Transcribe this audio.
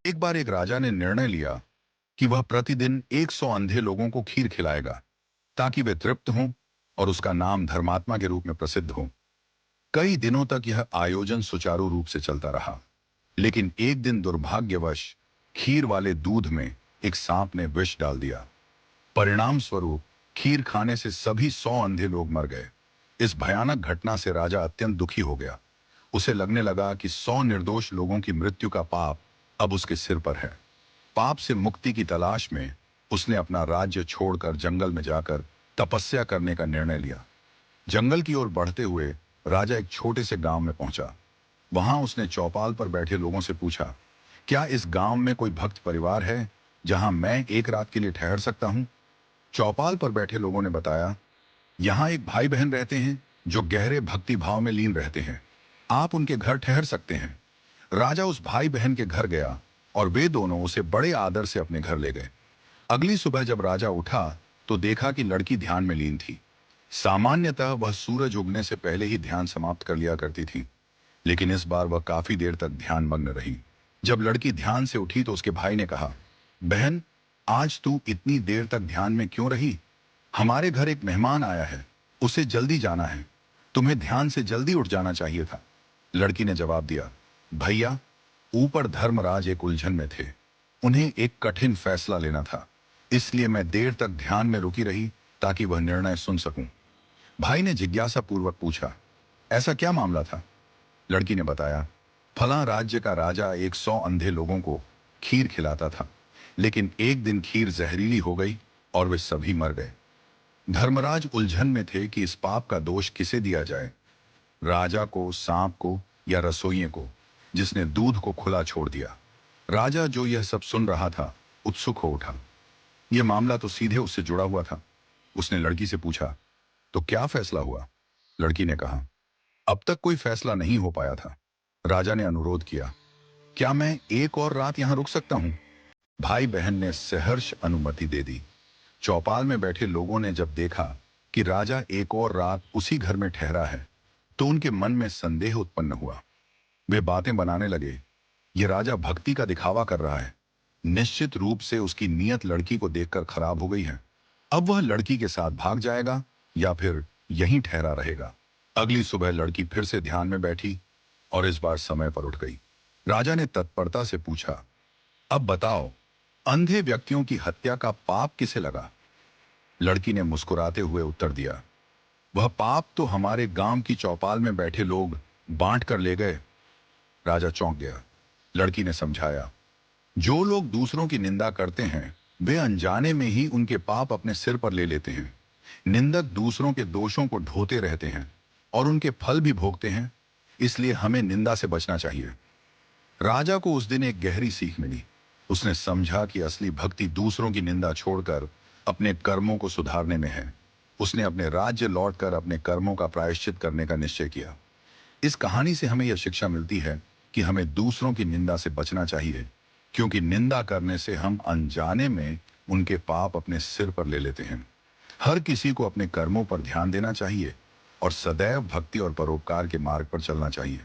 एक बार एक राजा ने निर्णय लिया कि वह प्रतिदिन 100 अंधे लोगों को खीर खिलाएगा ताकि वे तृप्त हों और उसका नाम धर्मात्मा के रूप में प्रसिद्ध हो। कई दिनों तक यह आयोजन सुचारू रूप से चलता रहा, लेकिन एक दिन दुर्भाग्यवश खीर वाले दूध में एक सांप ने विष डाल दिया। परिणाम स्वरूप खीर खाने से सभी 100 अंधे लोग मर गए। इस भयानक घटना से राजा अत्यंत दुखी हो गया। उसे लगने लगा कि 100 निर्दोष लोगों की मृत्यु का पाप अब उसके सिर पर है। पाप से मुक्ति की तलाश में उसने अपना राज्य छोड़कर जंगल में जाकर तपस्या करने का निर्णय लिया। जंगल की ओर बढ़ते हुए राजा एक छोटे से गांव में पहुंचा। वहां उसने चौपाल पर बैठे लोगों से पूछा, क्या इस गांव में कोई भक्त परिवार है जहां मैं एक रात के लिए ठहर सकता हूं? चौपाल पर बैठे लोगों ने बताया, यहाँ एक भाई बहन रहते हैं जो गहरे भक्ति भाव में लीन रहते हैं। आप उनके घर ठहर सकते हैं। राजा उस भाई बहन के घर गया और वे दोनों उसे बड़े आदर से अपने घर ले गए। अगली सुबह जब राजा उठा तो देखा कि लड़की ध्यान में लीन थी। सामान्यतः वह सूरज उगने से पहले ही ध्यान समाप्त कर लिया करती थी, लेकिन इस बार वह काफी देर तक ध्यान मग्न रही। जब लड़की ध्यान से उठी तो उसके भाई ने कहा, बहन, आज तू इतनी देर तक ध्यान में क्यों रही? हमारे घर एक मेहमान आया है, उसे जल्दी जाना है। तुम्हें ध्यान से जल्दी उठ जाना चाहिए था। लड़की ने जवाब दिया, भैया, ऊपर धर्मराज एक उलझन में थे। उन्हें एक कठिन फैसला लेना था, इसलिए मैं देर तक ध्यान में रुकी रही ताकि वह निर्णय सुन सकूं। भाई ने जिज्ञासा पूर्वक पूछा, ऐसा क्या मामला था? लड़की ने बताया, फला राज्य का राजा 100 अंधे लोगों को खीर खिलाता था, लेकिन एक दिन खीर जहरीली हो गई और वे सभी मर गए। धर्मराज उलझन में थे कि इस पाप का दोष किसे दिया जाए, राजा को, सांप को या रसोइये को जिसने दूध को खुला छोड़ दिया। राजा, जो यह सब सुन रहा था, उत्सुक हो उठा। यह मामला तो सीधे उससे जुड़ा हुआ था। उसने लड़की से पूछा, तो क्या फैसला हुआ? लड़की ने कहा, अब तक कोई फैसला नहीं हो पाया था। राजा ने अनुरोध किया, क्या मैं एक और रात यहां रुक सकता हूं? भाई बहन ने सहर्ष अनुमति दे दी। चौपाल में बैठे लोगों ने जब देखा कि राजा एक और रात उसी घर में ठहरा है, तो उनके मन में संदेह उत्पन्न हुआ। वे बातें बनाने लगे, ये राजा भक्ति का दिखावा कर रहा है। निश्चित रूप से उसकी नीयत लड़की को देखकर खराब हो गई है। अब वह लड़की के साथ भाग जाएगा या फिर यहीं ठहरा रहेगा। अगली सुबह लड़की फिर से ध्यान में बैठी और इस बार समय पर उठ गई। राजा ने तत्परता से पूछा, अब बताओ, अंधे व्यक्तियों की हत्या का पाप किसे लगा? लड़की ने मुस्कुराते हुए उत्तर दिया, वह पाप तो हमारे गांव की चौपाल में बैठे लोग बांट कर ले गए। राजा चौंक गया। लड़की ने समझाया, जो लोग दूसरों की निंदा करते हैं वे अनजाने में ही उनके पाप अपने सिर पर ले लेते हैं। निंदक दूसरों के दोषों को ढोते रहते हैं और उनके फल भी भोगते हैं, इसलिए हमें निंदा से बचना चाहिए। राजा को उस दिन एक गहरी सीख मिली। उसने समझा कि असली भक्ति दूसरों की निंदा छोड़कर अपने कर्मों को सुधारने में है। उसने अपने राज्य लौटकर अपने कर्मों का प्रायश्चित करने का निश्चय किया। इस कहानी से हमें यह शिक्षा मिलती है कि हमें दूसरों की निंदा से बचना चाहिए, क्योंकि निंदा करने से हम अनजाने में उनके पाप अपने सिर पर ले लेते हैं। हर किसी को अपने कर्मों पर ध्यान देना चाहिए और सदैव भक्ति और परोपकार के मार्ग पर चलना चाहिए।